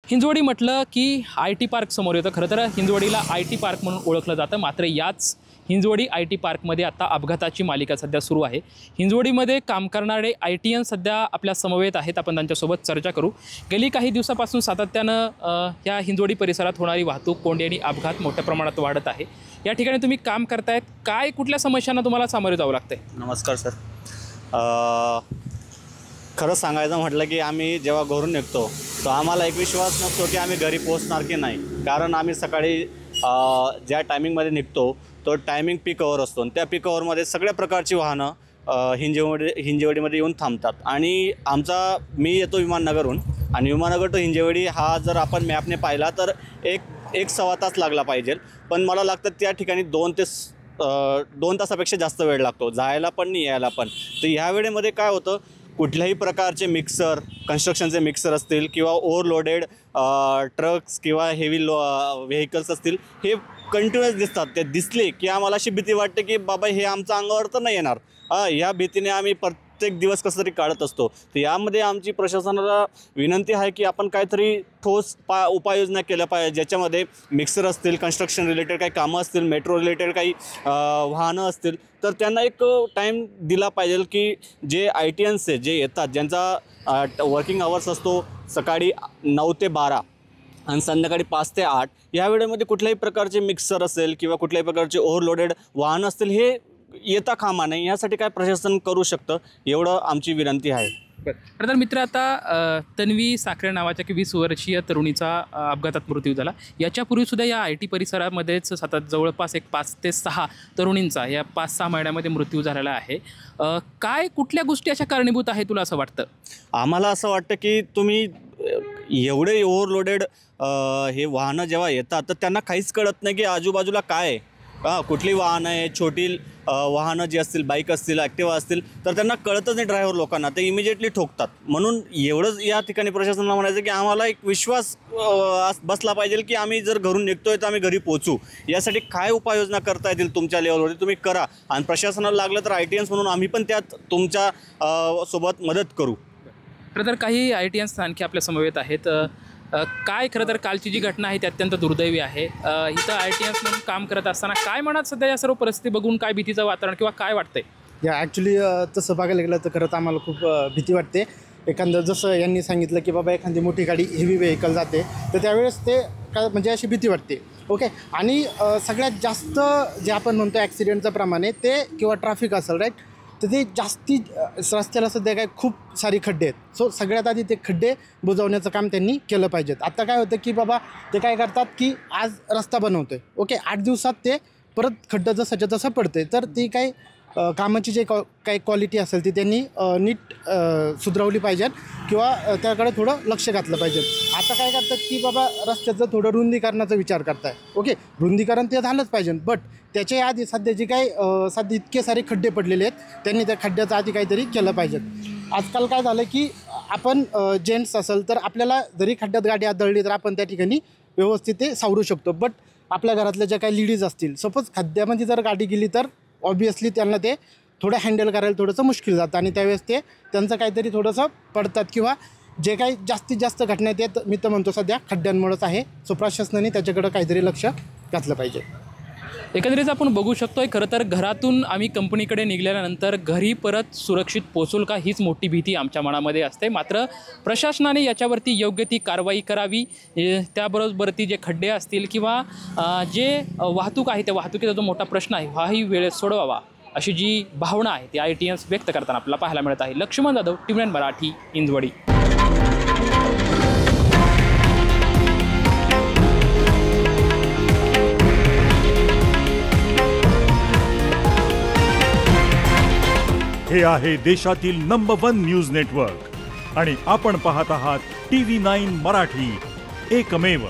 हिंजवडी म्हटलं की IT park समोर येतं। खरं तर हिंजवडीला IT पार्क म्हणून ओळखलं जातं। मात्र याच हिंजवडी IT पार्कमध्ये आता अपघाताची मालिका सध्या सुरू आहे। हिंजवडीमध्ये काम करणारे ITN सध्या आपल्या समवेत आहेत। आपण त्यांच्यासोबत चर्चा करू। गेली काही दिवसापासून सातत्यानं या हिंजवडी परिसरात होणारी वाहतूक कोंडी आणि अपघात मोठ्या प्रमाणात वाढत आहे। या ठिकाणी तुम्ही काम करतायत, काय कुठल्या समस्यांना तुम्हाला सामोरे जावं लागतंय? नमस्कार सर। खरं सांगायचं म्हटलं की आम्ही जेव्हा घरून निघतो तो आम्हाला एक विश्वास नसतो की आम्ही घरी पोहोचणार की नाही, कारण आम्ही सकाळी ज्या टायमिंगमध्ये निघतो तो टायमिंग पीक अवर असतो आणि त्या पीक अवरमध्ये सगळ्या प्रकारची वाहनं हिंजवडीमध्ये येऊन थांबतात। आणि मी येतो विमाननगरहून आणि विमाननगर टू हिंजवडी हा जर आपण मॅपने पाहिला तर एक सव्वा तास लागला पाहिजे, पण मला लागतं त्या ठिकाणी 2 तासापेक्षा जास्त वेळ लागतो जायला पण आणि यायला पण। तर ह्या वेळेमध्ये काय होतं, कुठल्याही प्रकारचे मिक्सर, कन्स्ट्रक्शनचे मिक्सर असतील किंवा ओव्हरलोडेड ट्रक्स किंवा हेवी व्हेकल्स असतील, हे कंटिन्युअस दिसतात। ते दिसले की आम्हाला अशी भीती वाटते की बाबा हे आमच्या अंगावर तर नाही येणार। ह्या भीतीने आम्ही प्रत्येक दिवस कसं तरी काढत असतो। तर यामध्ये आमची प्रशासनाला विनंती आहे की आपण काहीतरी ठोस उपाययोजना केल्या पाहिजे, ज्याच्यामध्ये मिक्सर असतील, कन्स्ट्रक्शन रिलेटेड काही कामं असतील, मेट्रो रिलेटेड काही वाहनं असतील, तर त्यांना एक टाईम दिला पाहिजे की जे ITNs जे येतात, ज्यांचा वर्किंग आवर्स असतो सकाळी 9 ते 12 आणि संध्याकाळी 5 ते 8, या वेळेमध्ये कुठल्याही प्रकारचे मिक्सर असेल किंवा कुठल्याही प्रकारचे ओव्हरलोडेड वाहनं असतील हे येता कामा नाही। यासाठी काय प्रशासन करू शकतं, एवढं आमची विनंती आहे। खरं तर मित्र, आता तन्वी साखरे नावाच्या 20 वर्षीय तरुणीचा अपघातात मृत्यू झाला। याच्यापूर्वीसुद्धा या IT परिसरामध्येच सतत जवळपास 5 ते 6 तरुणींचा या 5-6 महिन्यामध्ये मृत्यू झालेला आहे। कुठल्या गोष्टी अशा कारणीभूत आहे तुला असं वाटतं? आम्हाला असं वाटतं की तुम्ही एवढे ओव्हरलोडेड हे वाहनं जेव्हा येतात तर त्यांना काहीच कळत नाही की आजूबाजूला काय आहे। कुठली वाहनं आहे, छोटी वाहनं जी असतील, बाईक असतील, ॲक्टिवा असतील, तर त्यांना कळतच नाही ड्रायव्हर लोकांना, ते इमिजिएटली ठोकतात। म्हणून एवढंच या ठिकाणी प्रशासनाला म्हणायचं की आम्हाला एक विश्वास बसला पाहिजे की आम्ही जर घरून निघतोय तर आम्ही घरी पोहोचू। यासाठी काय उपाययोजना करता येतील तुमच्या लेवलवरती तुम्ही करा, आणि प्रशासनाला लागलं तर ITNs म्हणून आम्ही पण त्यात तुमच्या सोबत मदत करू। खरं तर काही ITNs आणखी आपल्या समवेत आहेत। खरं तर कालची जी घटना आहे ती अत्यंत दुर्दैवी आहे। इथं ITNs म्हणून काम करत असताना काय मनात सध्या या सर्व परिस्थिती बघून काय भीतीचं वातावरण किंवा काय वाटतंय? ॲक्च्युली तसं बघायला गेलं तर खरंच आम्हाला खूप भीती वाटते। एखादं जसं यांनी सांगितलं की बाबा एखादी मोठी गाडी, हेवी व्हेकल जाते तर त्यावेळेस ते काय म्हणजे अशी भीती वाटते। ओके, आणि सगळ्यात जास्त जे आपण म्हणतो ॲक्सिडेंटचं प्रमाण आहे ते किंवा ट्रॅफिक असेल, राईट, तर ते रस्त्याला सध्या काय खूप सारी खड्डे आहेत। सो सगळ्यात आधी ते खड्डे बुजवण्याचं काम त्यांनी केलं पाहिजेत। आता काय होतं की बाबा ते काय करतात की आज रस्ता बनवतो आहे, ओके, 8 दिवसात ते परत खड्डं जसंच्या तसं पडते, तर ती काही कामाची जे काही क्वालिटी असेल ती त्यांनी नीट सुधारवली पाहिजेत किंवा त्याकडे थोडं लक्ष घातलं पाहिजे। आता काय करतात की बाबा रस्त्याचं थोडं रुंदीकरणाचा विचार करताय, ओके, रुंदीकरण ते झालंच पाहिजे, बट त्याच्या आधी सध्या जे काही सध्या इतके सारे खड्डे पडलेले आहेत त्यांनी त्या खड्ड्याचं आधी काहीतरी केलं पाहिजे। आजकाल काय झालं की आपण जेंट्स असेल तर आपल्याला जरी खड्ड्यात गाडी आदळली तर आपण त्या ठिकाणी व्यवस्थित ते सावरू शकतो, बट आपल्या घरातल्या ज्या काही लेडीज असतील, सपोज खड्ड्यामध्ये जर गाडी गेली तर ऑब्वियसली त्यांना ते थोडं हँडल करायला थोडंसं मुश्किल जातं आणि त्यावेळेस ते त्यांचं काहीतरी थोडंसं पडतात किंवा जे काही जास्तीत जास्त घटना आहेत मी तर म्हणतो सध्या खड्ड्यांमुळेच आहे। सो प्रशासनाने त्याच्याकडं काहीतरी लक्ष घातलं पाहिजे। एकंदरीत आपण बघू शकतोय, खरं तर घरातून आम्ही कंपनीकडे निघाल्यानंतर घरी परत सुरक्षित पोहोचू का हीच मोठी भीती आमच्या मनामध्ये असते। मात्र प्रशासनाने याच्यावरती योग्य ती कारवाई करावी, त्याबरोबर जे खड्डे असतील किंवा जे वाहतूक आहे त्या वाहतुकीचा जो मोठा प्रश्न आहे हाही वेळेत सोडवावा, अशी जी भावना आहे ती ITNs व्यक्त करताना आपल्याला पाहायला मिळत आहे। लक्ष्मण जाधव, TV9 मराठी, हिंजवडी। हे आहे देशातील नंबर 1 न्यूज नेटवर्क आणि आपण पाहत आहात TV9 मराठी, एकमेव।